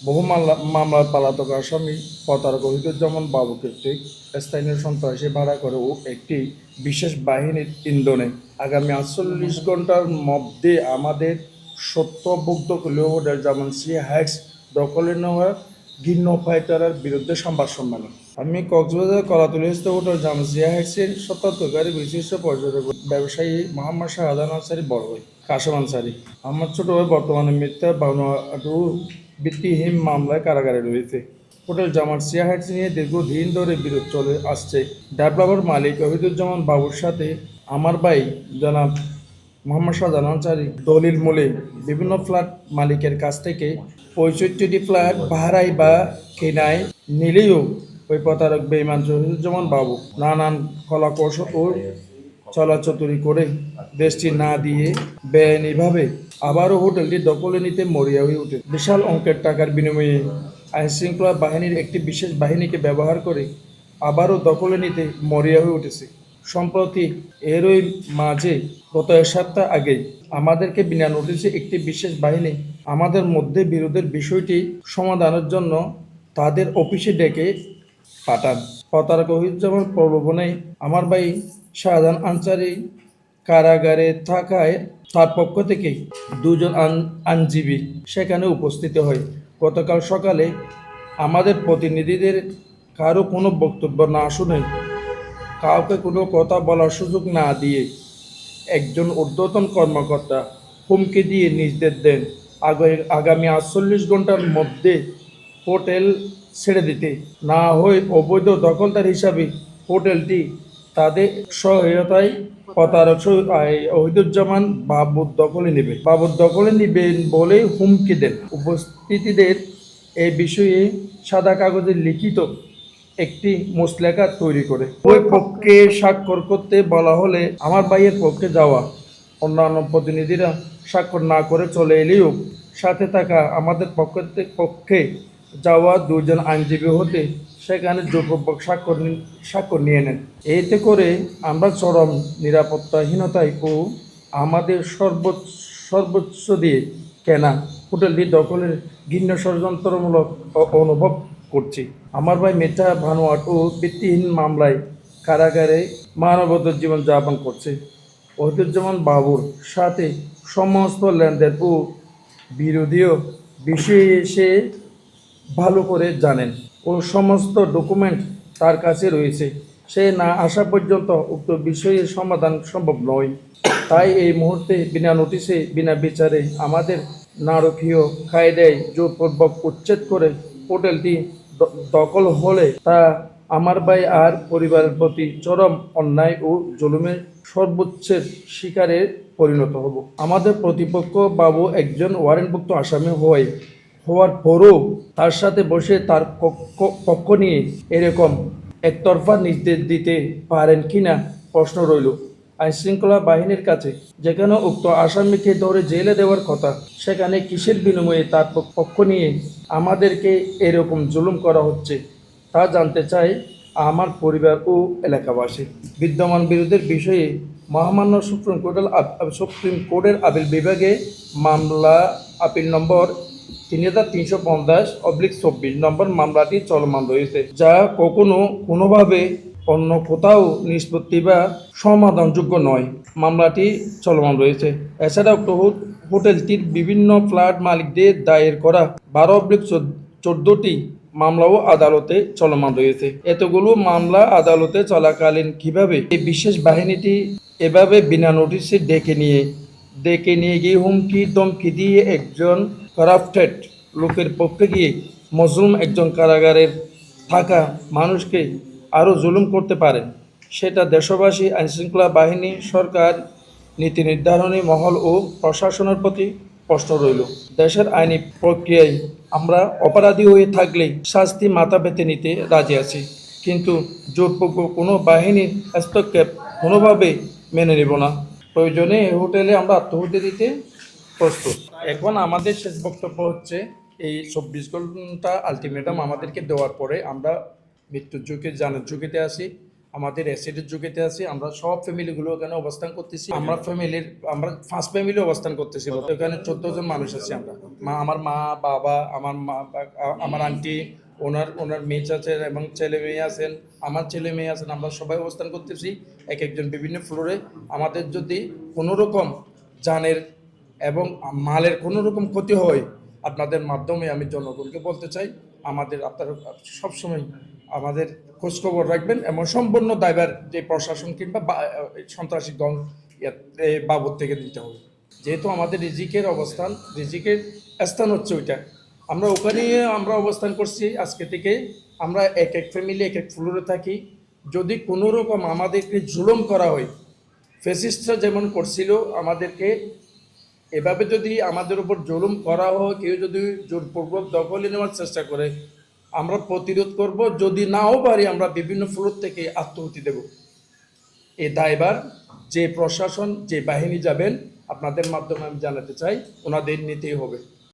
বহু মামলার পলাতক আসামি প্রতারক ওহিদুজ্জামান বাবু কর্তৃক স্থানীয় সন্ত্রাসী ভাড়া করে ও একটি বিশেষ বাহিনীর ইন্ধনে আগামী 48 ঘন্টার মধ্যে আমাদের সত্যবুদ্ধ হোটেল জামান সি হ্যাক্স দখলে নেওয়া ঘৃণ্য ফাইটারের বিরুদ্ধে সংবাদ সম্মেলন। আমি কক্সবাজার কলাতলিস্থ হোটেল জামসিয়া হ্যাক্সের সতর্ককারী বিশিষ্ট পর্যটক ব্যবসায়ী মোহাম্মদ শাহজাহান আনসারি বড় ভাই কাশেম আনসারি। আমার ছোট ভাই বর্তমানে মিথ্যা বানোয়াটু ভিত্তিহীন মামলায় কারাগারে রয়েছে। হোটেল জামাসিয়া হ্যাক্স নিয়ে দীর্ঘদিন ধরে বিরোধ চলে আসছে। ডেভেলপার মালিক ওহিদুজ্জামান বাবুর সাথে আমার ভাই জনাব মোহাম্মদ শাহজাহান আনসারি দলিল মূলে বিভিন্ন ফ্ল্যাট মালিকের কাছ থেকে 65টি ফ্ল্যাট ভাড়ায় বা কেনায় নিলেও ওই প্রতারক বেঈমান শহীদুজ্জামান বাবু নানান কলাকৌশল ও চলাচতুরি করে দেশটি না দিয়ে বেআইনিভাবে আবারও হোটেলটি দখলে নিতে মরিয়া হয়ে ওঠে। বিশাল অঙ্কের টাকার বিনিময়ে আইনশৃঙ্খলা বাহিনীর একটি বিশেষ বাহিনীকে ব্যবহার করে আবারও দখলে নিতে মরিয়া হয়ে উঠেছে। সম্প্রতি এরই মাঝে গত 1 সপ্তাহ আগেই আমাদেরকে বিনা নোটিশে একটি বিশেষ বাহিনী আমাদের মধ্যে বিরোধের বিষয়টি সমাধানের জন্য তাদের অফিসে ডেকে পাঠান। প্রতারক ওহিদুজ্জামান প্রলোভনে আমার ভাই শাহজাহান আনসারি কারাগারে থাকায় তার পক্ষ থেকে দুজন আইনজীবী সেখানে উপস্থিত হয়। গতকাল সকালে আমাদের প্রতিনিধিদের কারো কোনো বক্তব্য না শুনে, কাউকে কোনো কথা বলার সুযোগ না দিয়ে একজন ঊর্ধ্বতন কর্মকর্তা হুমকি দিয়ে নির্দেশ দেন আগামী 48 ঘন্টার মধ্যে হোটেল ছেড়ে দিতে, না হয় অবৈধ দখলদার হিসাবে হোটেলটি তাদের সহায়তায় প্রতারক ওহিদুজ্জামান বাবুর দখলে নেবেন বলে হুমকি দেন। উপস্থিতিদের এই বিষয়ে সাদা কাগজে লিখিত একটি মুচলেখা তৈরি করে ওই পক্ষে স্বাক্ষর করতে বলা হলে আমার ভাইয়ের পক্ষে যাওয়া অন্যান্য প্রতিনিধিরা স্বাক্ষর না করে চলে এলেও সাথে থাকা আমাদের পক্ষে যাওয়া দুজন আইনজীবী হতে সেখানে জোরপূর্বক স্বাক্ষর নিয়ে নেন। এতে করে আমরা চরম নিরাপত্তাহীনতায় ও আমাদের সর্বোচ্চ দিয়ে কেনা হোটেলটি দখলের ঘৃণ্য ষড়যন্ত্রমূলক অনুভব করছি। আমার ভাই মিথ্যা বানোয়াট ও ভিত্তিহীন মামলায় কারাগারে মানবতার জীবন যাপন করছে। ওহিদুজ্জামান বাবুর সাথে সমস্ত লেনদেন ও বিরোধীয় বিষয়ে সে ভালো করে জানেন ও সমস্ত ডকুমেন্ট তার কাছে রয়েছে। সে না আসা পর্যন্ত উক্ত বিষয়ের সমাধান সম্ভব নয়। তাই এই মুহূর্তে বিনা নোটিশে বিনা বিচারে আমাদের নারকীয় কায়দায় জোরপূর্বক উচ্ছেদ করে হোটেলটি দখল হলে তা আমার ভাই আর পরিবারের প্রতি চরম অন্যায় ও জুলুমের সর্বোচ্চের শিকারে পরিণত হব। আমাদের প্রতিপক্ষ বাবু একজন ওয়ারেন্টভুক্ত আসামি হওয়ার পরও তার সাথে বসে তার পক্ষ নিয়ে এরকম একতরফা নির্দেশ দিতে পারেন কিনা প্রশ্ন রইল। আইনশৃঙ্খলা বাহিনীর কাছে যেখানে উক্ত আসামিকে ধরে জেলে দেওয়ার কথা, সেখানে কিসের বিনিময়ে তার পক্ষ নিয়ে আমাদেরকে এরকম জুলুম করা হচ্ছে তা জানতে চাই আমার পরিবার ও এলাকাবাসী। বিদ্যমান বিরোধের বিষয়ে মহামান্য সুপ্রিম কোর্টের আপিল বিভাগে মামলা আপিল নম্বর 3350/24 নম্বর মামলাটি চলমান রয়েছে, যা কোনোভাবে অন্য কোথাও নিষ্পত্তি বা সমাধানযোগ্য নয়। মামলাটি চলমান রয়েছে। এছাড়াও হোটেলটির বিভিন্ন ফ্ল্যাট মালিকদের দায়ের করা 12/14টি মামলাও আদালতে চলমান রয়েছে। এতগুলো মামলা আদালতে চলাকালীন কিভাবে এই বিশেষ বাহিনীটি এভাবে বিনা নোটিশে ডেকে নিয়ে গিয়ে হুমকি ধমকি দিয়ে একজন করাপ্টেড লোকের পক্ষে গিয়ে মজলুম একজন কারাগারের থাকা মানুষকে আরও জুলুম করতে পারেন, সেটা দেশবাসী, আইনশৃঙ্খলা বাহিনী, সরকার, নীতি নির্ধারণী মহল ও প্রশাসনের প্রতি প্রশ্ন রইল। দেশের আইনি প্রক্রিয়ায় আমরা অপরাধী হয়ে থাকলে শাস্তি মাথা পেতে নিতে রাজি আছি, কিন্তু জোরপূর্বক কোনো বাহিনীর হস্তক্ষেপ কোনোভাবে মেনে নেব না। প্রয়োজনে এই হোটেলে আমরা আত্মহত্যা দিতে প্রস্তুত। এখন আমাদের শেষ বক্তব্য হচ্ছে, এই 24 ঘন্টা আলটিমেটাম আমাদেরকে দেওয়ার পরে আমরা মৃত্যুর ঝুঁকি জানের ঝুঁকিতে আছি। আমাদের অ্যাসিডের যুগেতে আছি, আমরা সব ফ্যামিলিগুলো এখানে অবস্থান করতেছি। আমরা ফার্স্ট ফ্যামিলি অবস্থান করতেছি। এখানে 14 জন মানুষ আছি আমরা। আমার মা, বাবা, আমার আন্টি, ওনার মেয়ে আছে এবং ছেলে মেয়ে আছেন, আমার ছেলে মেয়ে আছেন। আমরা সবাই অবস্থান করতেছি এক একজন বিভিন্ন ফ্লোরে। আমাদের যদি কোনো রকম জানের এবং মালের কোনো রকম ক্ষতি হয়, আপনাদের মাধ্যমে আমি জনগণকে বলতে চাই, আপনারা সবসময় আমাদের খোঁজখবর রাখবেন এবং সম্পূর্ণ দায়ভার যে প্রশাসন কিংবা সন্ত্রাসী দল বাবদ থেকে দিতে হবে। যেহেতু আমাদের রিজিকের স্থান হচ্ছে ওইটা, আমরা ওখানে আমরা অবস্থান করছি আজকে থেকে। আমরা এক এক ফ্যামিলি এক এক ফ্লোরে থাকি। যদি কোনো রকম আমাদেরকে জুলুম করা হয়, ফ্যাসিস্টরা যেমন করছিল আমাদেরকে, এভাবে যদি আমাদের উপর জুলুম করা হয়, কেউ যদি জোরপূর্বক দখলে নেওয়ার চেষ্টা করে, আমরা প্রতিরোধ করব। যদি নাও পারি, আমরা বিভিন্ন ফ্লোর থেকে আত্মহতি দেব। এই দায়ভার যে প্রশাসন, যে বাহিনী যাবেন, আপনাদের মাধ্যমে আমি জানাতে চাই, ওনাদের নিতেই হবে।